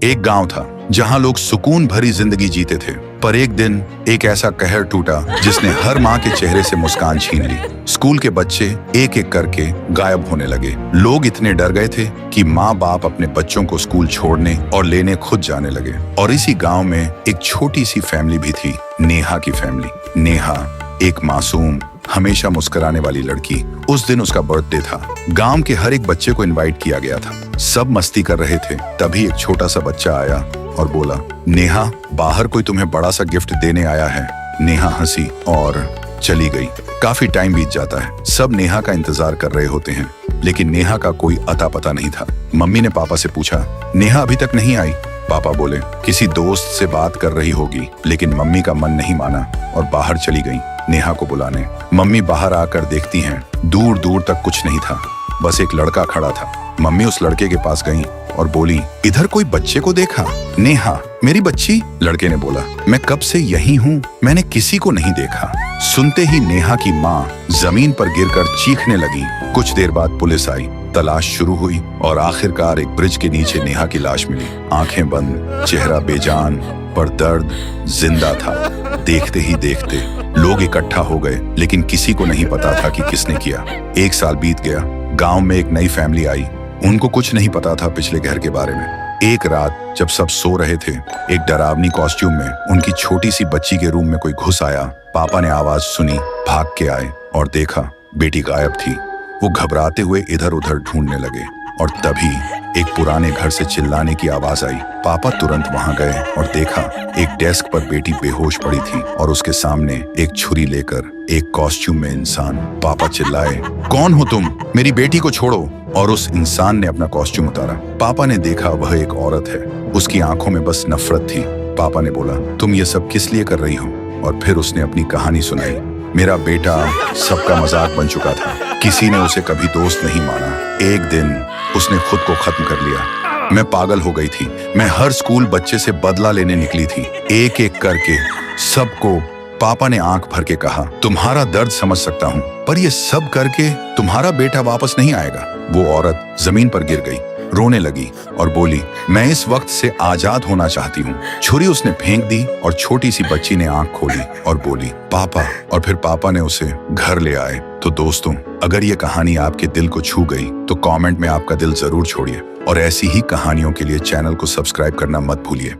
एक गांव था जहां लोग सुकून भरी जिंदगी जीते थे, पर एक दिन एक ऐसा कहर टूटा जिसने हर माँ के चेहरे से मुस्कान छीन ली। स्कूल के बच्चे एक एक करके गायब होने लगे। लोग इतने डर गए थे कि माँ बाप अपने बच्चों को स्कूल छोड़ने और लेने खुद जाने लगे। और इसी गांव में एक छोटी सी फैमिली भी थी, नेहा की फैमिली। नेहा एक मासूम, हमेशा मुस्कुराने वाली लड़की। उस दिन उसका बर्थडे था। गांव के हर एक बच्चे को इनवाइट किया गया था। सब मस्ती कर रहे थे, तभी एक छोटा सा बच्चा आया और बोला, नेहा, बाहर कोई तुम्हें बड़ा सा गिफ्ट देने आया है। नेहा हंसी और चली गई। काफी टाइम बीत जाता है, सब नेहा का इंतजार कर रहे होते हैं, लेकिन नेहा का कोई अता पता नहीं था। मम्मी ने पापा से पूछा, नेहा अभी तक नहीं आई? पापा बोले, किसी दोस्त से बात कर रही होगी। लेकिन मम्मी का मन नहीं माना और बाहर चली गई नेहा को बुलाने। मम्मी बाहर आकर देखती हैं, दूर दूर तक कुछ नहीं था, बस एक लड़का खड़ा था। मम्मी उस लड़के के पास गई और बोली, इधर कोई बच्चे को देखा? नेहा, मेरी बच्ची? लड़के ने बोला, मैं कब से यही हूँ, मैंने किसी को नहीं देखा। सुनते ही नेहा की माँ जमीन पर गिरकर चीखने लगी। कुछ देर बाद पुलिस आई, तलाश शुरू हुई और आखिरकार एक ब्रिज के नीचे नेहा की लाश मिली। आंखें बंद, चेहरा बेजान, पर दर्द जिंदा था। देखते ही देखते लोग इकट्ठा हो गए, लेकिन किसी को नहीं पता था कि किसने किया। एक साल बीत गया, गांव में एक नई फैमिली आई। उनको कुछ नहीं पता था पिछले घर के बारे में। एक रात जब सब सो रहे थे, एक डरावनी कॉस्ट्यूम में उनकी छोटी सी बच्ची के रूम में कोई घुस आया। पापा ने आवाज सुनी, भाग के आए और देखा बेटी गायब थी। वो घबराते हुए इधर उधर ढूंढने लगे और तभी एक पुराने घर से चिल्लाने की आवाज आई। पापा तुरंत वहां गए और देखा एक डेस्क पर बेटी बेहोश पड़ी थी और उसके सामने एक छुरी लेकर एक कॉस्ट्यूम में इंसान। पापा चिल्लाए, कौन हो तुम? मेरी बेटी को छोड़ो। और उस इंसान ने अपना कॉस्ट्यूम उतारा। पापा ने देखा वह एक औरत है, उसकी आंखों में बस नफरत थी। पापा ने बोला, तुम ये सब किस लिए कर रही हो? और फिर उसने अपनी कहानी सुनाई। मेरा बेटा सबका मजाक बन चुका था, किसी ने उसे कभी दोस्त नहीं माना। एक दिन उसने खुद को खत्म कर लिया। मैं पागल हो गई थी। मैं हर स्कूल बच्चे से बदला लेने निकली थी, एक एक करके सबको। पापा ने आंख भर के कहा, तुम्हारा दर्द समझ सकता हूँ, पर ये सब करके तुम्हारा बेटा वापस नहीं आएगा। वो औरत जमीन पर गिर गई, रोने लगी और बोली, मैं इस वक्त से आजाद होना चाहती हूँ। छुरी उसने फेंक दी और छोटी सी बच्ची ने आंख खोली और बोली, पापा। और फिर पापा ने उसे घर ले आए। तो दोस्तों, अगर ये कहानी आपके दिल को छू गई तो कमेंट में आपका दिल जरूर छोड़िए और ऐसी ही कहानियों के लिए चैनल को सब्सक्राइब करना मत भूलिए।